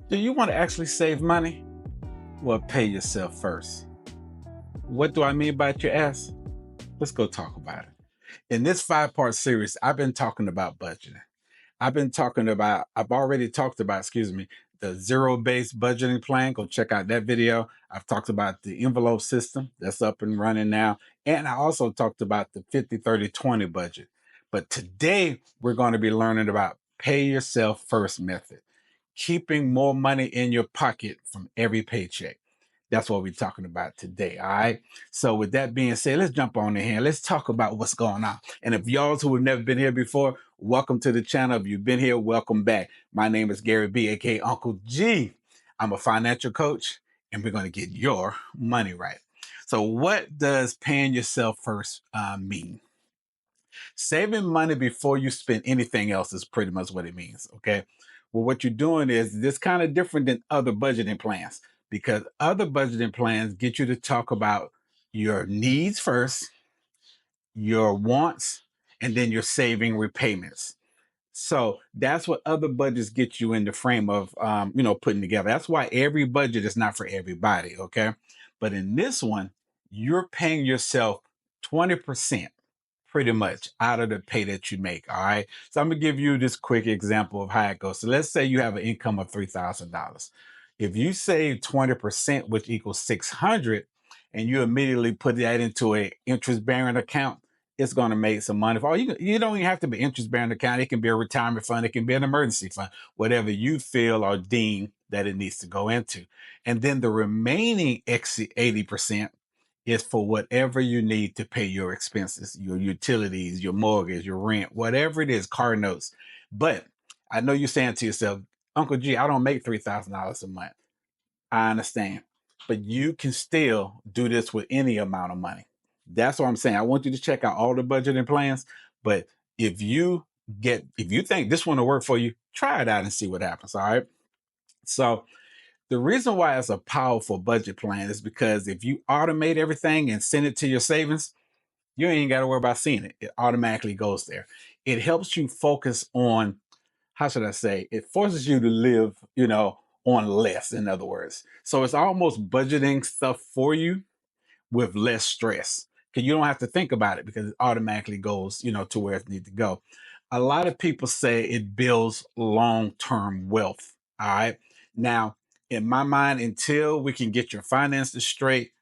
Do you want to actually save money? Well, pay yourself first. What do I mean by it, you ask? Let's go talk about it. In this 5-part series, I've been talking about budgeting. I've already talked about, the zero-based budgeting plan. Go check out that video. I've talked about the envelope system that's up and running now. And I also talked about the 50-30-20 budget. But today we're going to be learning about pay yourself first method, keeping more money in your pocket from every paycheck. That's what we're talking about today. All right. So, with that being said, let's jump on in here. Let's talk about what's going on. And if y'all who have never been here before, welcome to the channel. If you've been here, welcome back. My name is Gary B, aka Uncle G. I'm a financial coach, and we're going to get your money right. So, what does paying yourself first mean? Saving money before you spend anything else is pretty much what it means. Okay. Well, what you're doing is this kind of different than other budgeting plans because other budgeting plans get you to talk about your needs first, your wants, and then your saving repayments. So that's what other budgets get you in the frame of, putting together. That's why every budget is not for everybody. Okay. But in this one, you're paying yourself 20% pretty much out of the pay that you make. All right. So I'm going to give you this quick example of how it goes. So let's say you have an income of $3,000. If you save 20%, which equals 600, and you immediately put that into a interest bearing account, it's going to make some money. For you don't even have to be interest bearing account. It can be a retirement fund. It can be an emergency fund, whatever you feel or deem that it needs to go into. And then the remaining 80% is for whatever you need to pay your expenses, your utilities, your mortgage, your rent, whatever it is, car notes. But I know you're saying to yourself, Uncle G, I don't make $3,000 a month. I understand. But you can still do this with any amount of money. That's what I'm saying. I want you to check out all the budgeting plans. But if you think this one will work for you, try it out and see what happens. All right. So the reason why it's a powerful budget plan is because if you automate everything and send it to your savings, you ain't got to worry about seeing it. It automatically goes there. It helps you focus on, how should I say, it forces you to live, on less, in other words. So it's almost budgeting stuff for you with less stress because you don't have to think about it because it automatically goes, to where it needs to go. A lot of people say it builds long-term wealth. All right. Now, in my mind, until we can get your finances straight,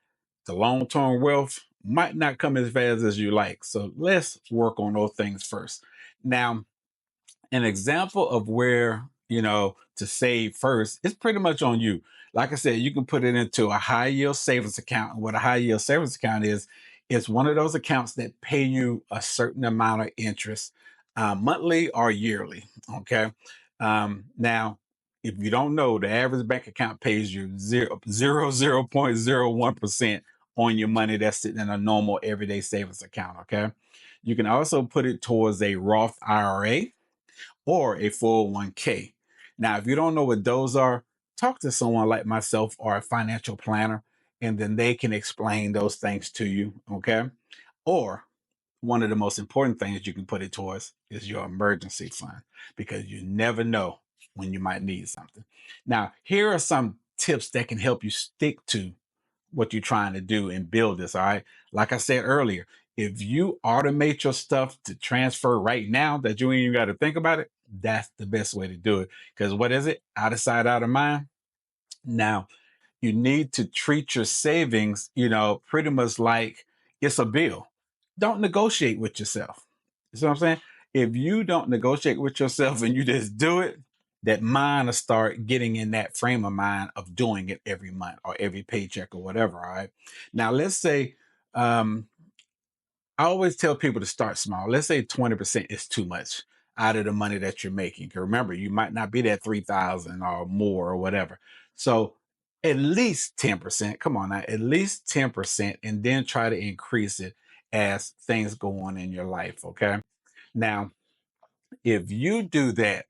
the long-term wealth might not come as fast as you like. So let's work on those things first. Now, an example of where to save first is pretty much on you. Like I said, you can put it into a high yield savings account. And what a high yield savings account is, it's one of those accounts that pay you a certain amount of interest, monthly or yearly. Okay. Now, if you don't know, the average bank account pays you 0.01% on your money that's sitting in a normal everyday savings account. Okay. You can also put it towards a Roth IRA or a 401k. Now, if you don't know what those are, talk to someone like myself or a financial planner, and then they can explain those things to you. Okay. Or one of the most important things you can put it towards is your emergency fund because you never know when you might need something. Now, here are some tips that can help you stick to what you're trying to do and build this. All right. Like I said earlier, if you automate your stuff to transfer right now that you ain't even got to think about it, that's the best way to do it. Because what is it? Out of sight, out of mind. Now, you need to treat your savings, pretty much like it's a bill. Don't negotiate with yourself. You see what I'm saying? If you don't negotiate with yourself and you just do it, that mind will start getting in that frame of mind of doing it every month or every paycheck or whatever. All right. Now, let's say, um, I always tell people to start small. Let's say 20% is too much out of the money that you're making. 'Cause remember, you might not be that 3,000 or more or whatever. So at least 10%. Come on now, at least 10%, and then try to increase it as things go on in your life. Okay. Now, if you do that,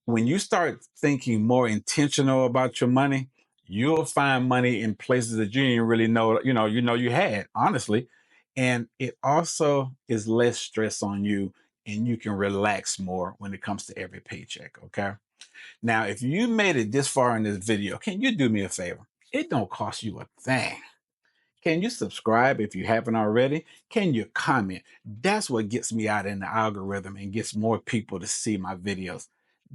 when you start thinking more intentional about your money, you'll find money in places that you didn't really know, you had, honestly. And it also is less stress on you and you can relax more when it comes to every paycheck. Okay. Now, if you made it this far in this video, can you do me a favor? It don't cost you a thing. Can you subscribe if you haven't already? Can you comment? That's what gets me out in the algorithm and gets more people to see my videos.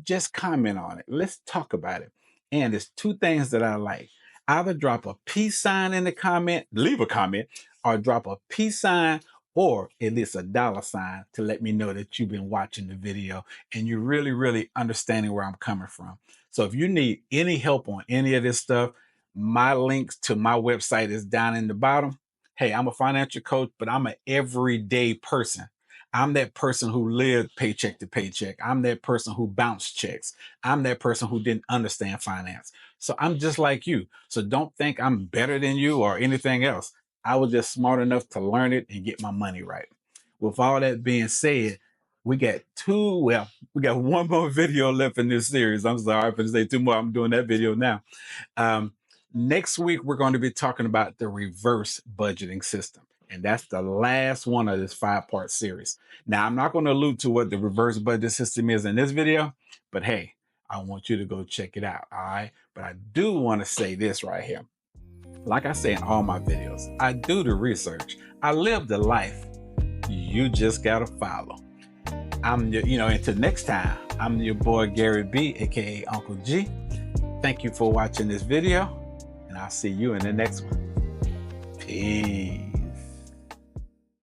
Just comment on it. Let's talk about it. And there's two things that I like. Either drop a peace sign in the comment, leave a comment, or drop a peace sign or at least a $sign to let me know that you've been watching the video and you're really, really understanding where I'm coming from. So if you need any help on any of this stuff, my links to my website is down in the bottom. Hey, I'm a financial coach, but I'm an everyday person. I'm that person who lived paycheck to paycheck. I'm that person who bounced checks. I'm that person who didn't understand finance. So I'm just like you. So don't think I'm better than you or anything else. I was just smart enough to learn it and get my money right. With all that being said, we got one more video left in this series. I'm sorry for to say two more. I'm doing that video now. Next week, we're going to be talking about the reverse budgeting system. And that's the last one of this 5-part series. Now, I'm not going to allude to what the reverse budget system is in this video, but hey, I want you to go check it out. All right. But I do want to say this right here. Like I say in all my videos, I do the research. I live the life. You just got to follow. Until next time, I'm your boy, Gary B, aka Uncle G. Thank you for watching this video. And I'll see you in the next one. Peace.